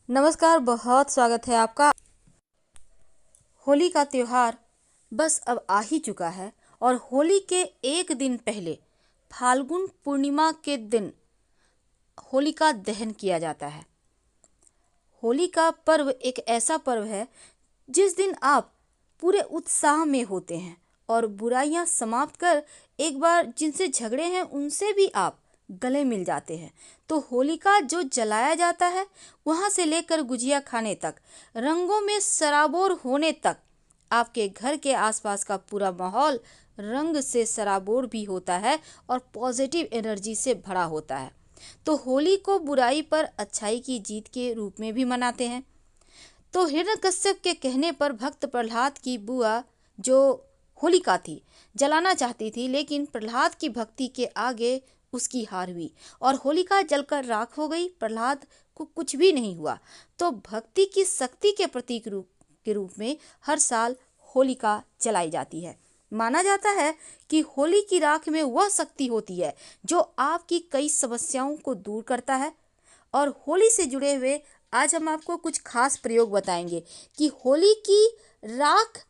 नमस्कार, बहुत स्वागत है आपका। होली का त्योहार बस अब आ ही चुका है और होली के एक दिन पहले फाल्गुन पूर्णिमा के दिन होलिका दहन किया जाता है। होली का पर्व एक ऐसा पर्व है जिस दिन आप पूरे उत्साह में होते हैं और बुराइयां समाप्त कर एक बार जिनसे झगड़े हैं उनसे भी आप गले मिल जाते हैं। तो होलिका जो जलाया जाता है वहां से लेकर गुजिया खाने तक, रंगों में सराबोर होने तक, आपके घर के आसपास का पूरा माहौल रंग से सराबोर भी होता है और पॉजिटिव एनर्जी से भरा होता है। तो होली को बुराई पर अच्छाई की जीत के रूप में भी मनाते हैं। तो हिरण्यकश्यप के कहने पर भक्त प्रहलाद की बुआ जो होलिका थी जलाना चाहती थी, लेकिन प्रहलाद की भक्ति के आगे उसकी हार हुई और होलिका जलकर राख हो गई। प्रहलाद को कुछ भी नहीं हुआ। तो भक्ति की शक्ति के प्रतीक के रूप में हर साल होलिका जलाई जाती है। माना जाता है कि होली की राख में वह शक्ति होती है जो आपकी कई समस्याओं को दूर करता है। और होली से जुड़े हुए आज हम आपको कुछ खास प्रयोग बताएंगे कि होली की राख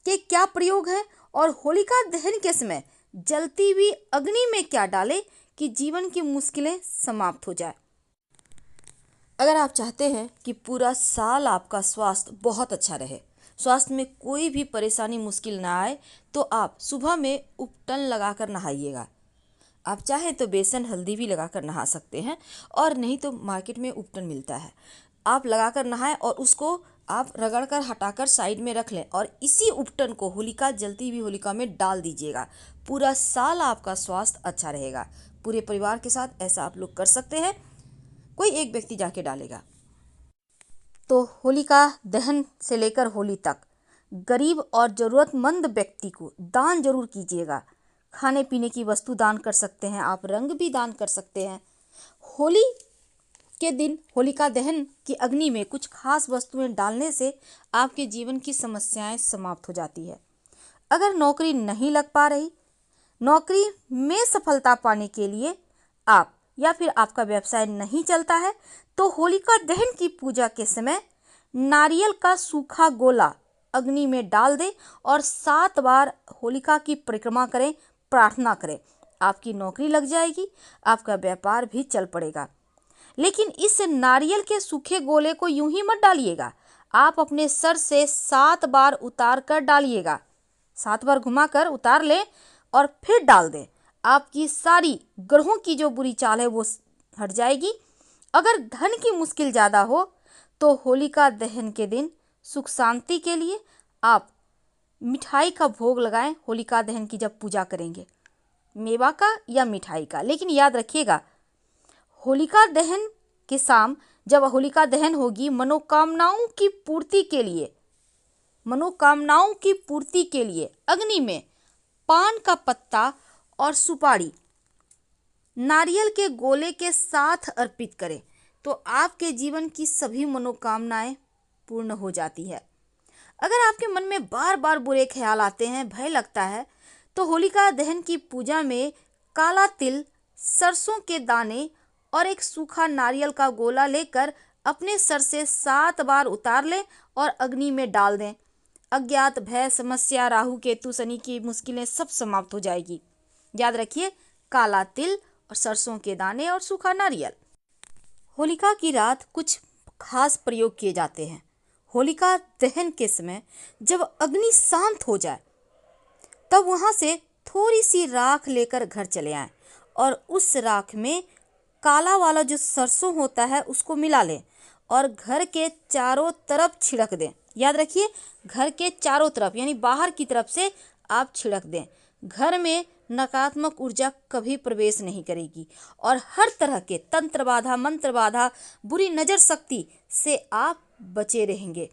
के क्या प्रयोग हैं और होलिका दहन के समय जलती हुई अग्नि में क्या डालें कि जीवन की मुश्किलें समाप्त हो जाए। अगर आप चाहते हैं कि पूरा साल आपका स्वास्थ्य बहुत अच्छा रहे, स्वास्थ्य में कोई भी परेशानी मुश्किल ना आए, तो आप सुबह में उपटन लगाकर नहाइएगा। आप चाहें तो बेसन हल्दी भी लगाकर नहा सकते हैं और नहीं तो मार्केट में उपटन मिलता है, आप लगाकर नहाएं और उसको आप रगड़कर हटाकर साइड में रख लें और इसी उपटन को होलिका जलती हुई होलिका में डाल दीजिएगा। पूरा साल आपका स्वास्थ्य अच्छा रहेगा। पूरे परिवार के साथ ऐसा आप लोग कर सकते हैं, कोई एक व्यक्ति जाके डालेगा। तो होलिका दहन से लेकर होली तक गरीब और ज़रूरतमंद व्यक्ति को दान जरूर कीजिएगा। खाने पीने की वस्तु दान कर सकते हैं, आप रंग भी दान कर सकते हैं। होली के दिन होलिका दहन की अग्नि में कुछ खास वस्तुएं डालने से आपके जीवन की समस्याएं समाप्त हो जाती है। अगर नौकरी नहीं लग पा रही, नौकरी में सफलता पाने के लिए आप या फिर आपका व्यवसाय नहीं चलता है, तो होलिका दहन की पूजा के समय नारियल का सूखा गोला अग्नि में डाल दें और 7 बार होलिका की परिक्रमा करें, प्रार्थना करें। आपकी नौकरी लग जाएगी, आपका व्यापार भी चल पड़ेगा। लेकिन इस नारियल के सूखे गोले को यूं ही मत डालिएगा, आप अपने सर से 7 बार उतार कर डालिएगा। 7 बार घुमाकर उतार लें और फिर डाल दें। आपकी सारी ग्रहों की जो बुरी चाल है वो हट जाएगी। अगर धन की मुश्किल ज़्यादा हो तो होलिका दहन के दिन सुख शांति के लिए आप मिठाई का भोग लगाएं। होलिका दहन की जब पूजा करेंगे, मेवा का या मिठाई का, लेकिन याद रखिएगा होलिका दहन के शाम जब होलिका दहन होगी, मनोकामनाओं की पूर्ति के लिए अग्नि में पान का पत्ता और सुपारी नारियल के गोले के साथ अर्पित करें तो आपके जीवन की सभी मनोकामनाएं पूर्ण हो जाती है। अगर आपके मन में बार बार बुरे ख्याल आते हैं, भय लगता है, तो होलिका दहन की पूजा में काला तिल, सरसों के दाने और एक सूखा नारियल का गोला लेकर अपने सर से 7 बार उतार लें और अग्नि में डाल दें। अज्ञात भय, समस्या, राहु केतु शनि की मुश्किलें सब समाप्त हो जाएगी। याद रखिए, काला तिल और सरसों के दाने और सूखा नारियल। होलिका की रात कुछ खास प्रयोग किए जाते हैं। होलिका दहन के समय जब अग्नि शांत हो जाए तब वहां से थोड़ी सी राख लेकर घर चले आएं और उस राख में काला वाला जो सरसों होता है उसको मिला लें और घर के चारों तरफ छिड़क दें। याद रखिए, घर के चारों तरफ यानी बाहर की तरफ से आप छिड़क दें। घर में नकारात्मक ऊर्जा कभी प्रवेश नहीं करेगी और हर तरह के तंत्र बाधा, मंत्र बाधा, बुरी नजर शक्ति से आप बचे रहेंगे।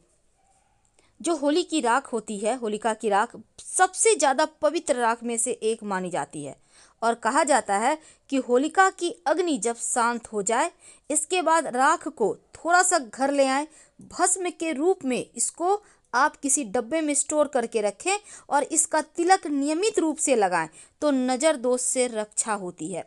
जो होली की राख होती है, होलिका की राख सबसे ज़्यादा पवित्र राख में से एक मानी जाती है और कहा जाता है कि होलिका की अग्नि जब शांत हो जाए, इसके बाद राख को थोड़ा सा घर ले आएं, भस्म के रूप में इसको आप किसी डब्बे में स्टोर करके रखें और इसका तिलक नियमित रूप से लगाएं तो नज़र दोष से रक्षा होती है।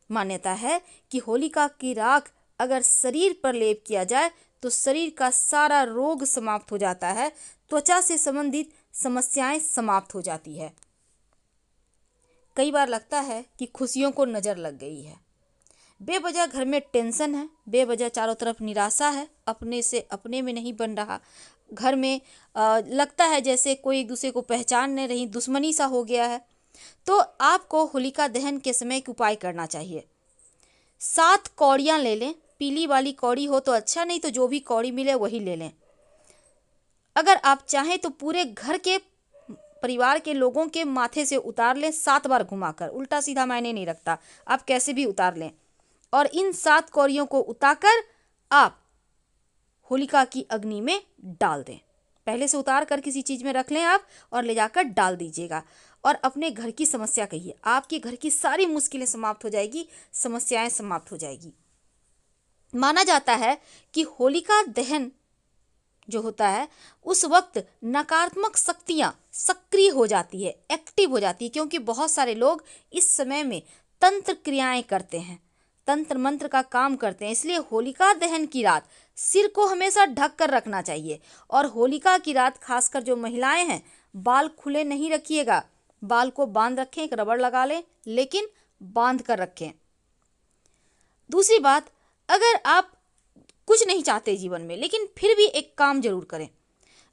मान्यता है कि होलिका की राख अगर शरीर पर लेप किया जाए तो शरीर का सारा रोग समाप्त हो जाता है, त्वचा से संबंधित समस्याएं समाप्त हो जाती है। कई बार लगता है कि खुशियों को नजर लग गई है, बेवजह घर में टेंशन है, बेवजह चारों तरफ निराशा है, अपने से अपने में नहीं बन रहा, घर में लगता है जैसे कोई एक दूसरे को पहचान नहीं रही, दुश्मनी सा हो गया है। तो आपको होलिका दहन के समय एक उपाय करना चाहिए। 7 कौड़ियाँ ले लें, पीली वाली कौड़ी हो तो अच्छा, नहीं तो जो भी कौड़ी मिले वही ले लें। अगर आप चाहें तो पूरे घर के परिवार के लोगों के माथे से उतार लें 7 बार घुमाकर, उल्टा सीधा मायने नहीं रखता, आप कैसे भी उतार लें। और इन 7 कौड़ियों को उतारकर आप होलिका की अग्नि में डाल दें। पहले से उतार कर किसी चीज में रख लें आप और ले जाकर डाल दीजिएगा और अपने घर की समस्या कहिए, आपके घर की सारी मुश्किलें समाप्त हो जाएगी, समस्याएं समाप्त हो जाएगी। माना जाता है कि होलिका दहन जो होता है उस वक्त नकारात्मक शक्तियां सक्रिय हो जाती है, एक्टिव हो जाती है, क्योंकि बहुत सारे लोग इस समय में तंत्र क्रियाएं करते हैं, तंत्र मंत्र का काम करते हैं। इसलिए होलिका दहन की रात सिर को हमेशा ढक कर रखना चाहिए। और होलिका की रात खासकर जो महिलाएं हैं, बाल खुले नहीं रखिएगा, बाल को बांध रखें, एक रबड़ लगा लें, लेकिन बांध कर रखें। दूसरी बात, अगर आप कुछ नहीं चाहते जीवन में लेकिन फिर भी एक काम जरूर करें,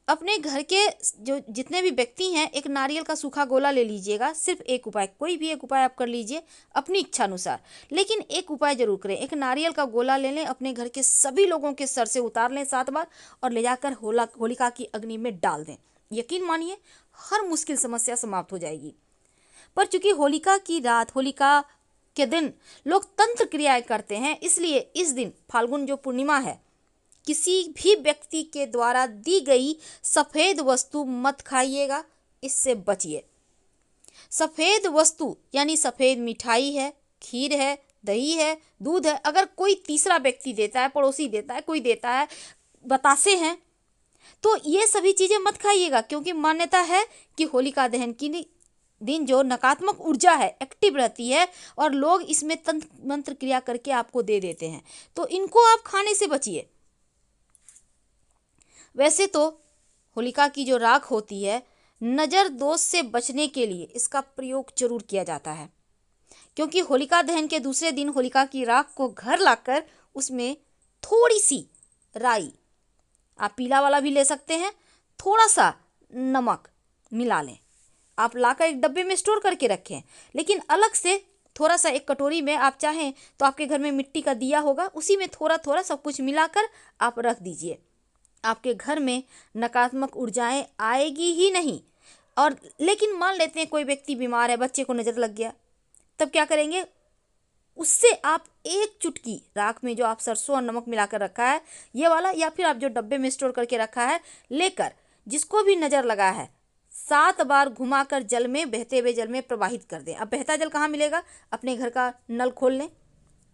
अपने घर के जो जितने भी व्यक्ति हैं, एक नारियल का सूखा गोला ले लीजिएगा। सिर्फ एक उपाय, कोई भी एक उपाय आप कर लीजिए अपनी इच्छा अनुसार, लेकिन एक उपाय जरूर करें। एक नारियल का गोला ले लें, अपने घर के सभी लोगों के सर से उतार लें 7 बार और ले जाकर होलिका की अग्नि में डाल दें। यकीन मानिए हर मुश्किल समस्या समाप्त हो जाएगी। पर चूंकि होलिका की रात, होलिका के दिन लोग तंत्र क्रियाएं करते हैं, इसलिए इस दिन फाल्गुन जो पूर्णिमा है, किसी भी व्यक्ति के द्वारा दी गई सफेद वस्तु मत खाइएगा, इससे बचिए। सफेद वस्तु यानी सफेद मिठाई है, खीर है, दही है, दूध है, अगर कोई तीसरा व्यक्ति देता है, पड़ोसी देता है, कोई देता है, बतासे हैं, तो ये सभी चीजें मत खाइएगा, क्योंकि मान्यता है कि होलिका दहन की दिन जो नकारात्मक ऊर्जा है एक्टिव रहती है और लोग इसमें तंत्र मंत्र क्रिया करके आपको दे देते हैं, तो इनको आप खाने से बचिए। वैसे तो होलिका की जो राख होती है, नज़र दोष से बचने के लिए इसका प्रयोग जरूर किया जाता है, क्योंकि होलिका दहन के दूसरे दिन होलिका की राख को घर लाकर उसमें थोड़ी सी राई, आप पीला वाला भी ले सकते हैं, थोड़ा सा नमक मिला लें, आप लाकर एक डब्बे में स्टोर करके रखें। लेकिन अलग से थोड़ा सा एक कटोरी में, आप चाहें तो आपके घर में मिट्टी का दिया होगा, उसी में थोड़ा थोड़ा सब कुछ मिलाकर आप रख दीजिए। आपके घर में नकारात्मक ऊर्जाएं आएगी ही नहीं। और लेकिन मान लेते हैं कोई व्यक्ति बीमार है, बच्चे को नज़र लग गया, तब क्या करेंगे, उससे आप एक चुटकी राख में जो आप सरसों और नमक मिलाकर रखा है ये वाला, या फिर आप जो डब्बे में स्टोर करके रखा है, लेकर जिसको भी नज़र लगा है 7 बार घुमाकर जल में, बहते हुए जल में प्रवाहित कर दें। अब बहता जल कहाँ मिलेगा, अपने घर का नल खोल लें,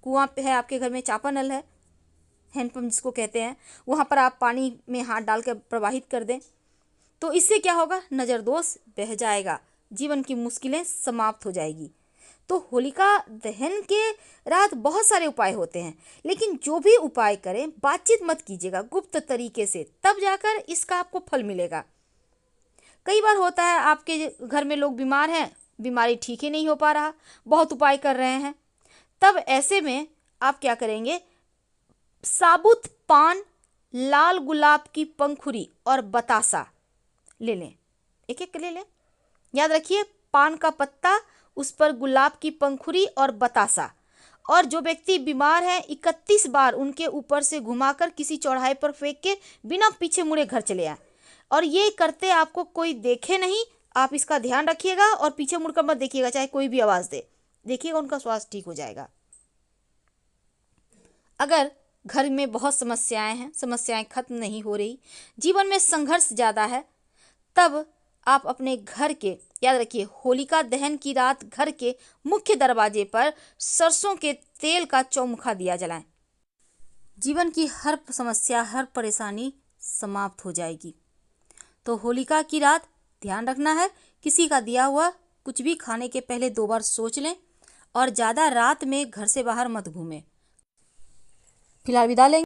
कुआं पे है आपके घर में, चापा नल है, हैंडपम्प जिसको कहते हैं, वहाँ पर आप पानी में हाथ डालकर प्रवाहित कर दें। तो इससे क्या होगा, नज़र दोष बह जाएगा, जीवन की मुश्किलें समाप्त हो जाएगी। तो होलिका दहन के रात बहुत सारे उपाय होते हैं, लेकिन जो भी उपाय करें बातचीत मत कीजिएगा, गुप्त तरीके से, तब जाकर इसका आपको फल मिलेगा। कई बार होता है आपके घर में लोग बीमार हैं, बीमारी ठीक ही नहीं हो पा रहा, बहुत उपाय कर रहे हैं, तब ऐसे में आप क्या करेंगे, साबुत पान, लाल गुलाब की पंखुड़ी और बतासा ले लें, एक एक ले लें। याद रखिए, पान का पत्ता, उस पर गुलाब की पंखुड़ी और बतासा। और जो व्यक्ति बीमार है 31 बार उनके ऊपर से घुमाकर किसी चौराहे पर फेंक के बिना पीछे मुड़े घर चले आए। और ये करते आपको कोई देखे नहीं, आप इसका ध्यान रखिएगा और पीछे मुड़कर मत देखिएगा, चाहे कोई भी आवाज़ दे, देखिएगा उनका स्वास्थ्य ठीक हो जाएगा। अगर घर में बहुत समस्याएं हैं, समस्याएं खत्म नहीं हो रही, जीवन में संघर्ष ज़्यादा है, तब आप अपने घर के, याद रखिए होलिका दहन की रात घर के मुख्य दरवाजे पर सरसों के तेल का चौमुखा दिया जलाएं। जीवन की हर समस्या, हर परेशानी समाप्त हो जाएगी। तो होलिका की रात ध्यान रखना है, किसी का दिया हुआ कुछ भी खाने के पहले 2 बार सोच लें और ज़्यादा रात में घर से बाहर मत घूमें। फिलहाल विदा लेंगे।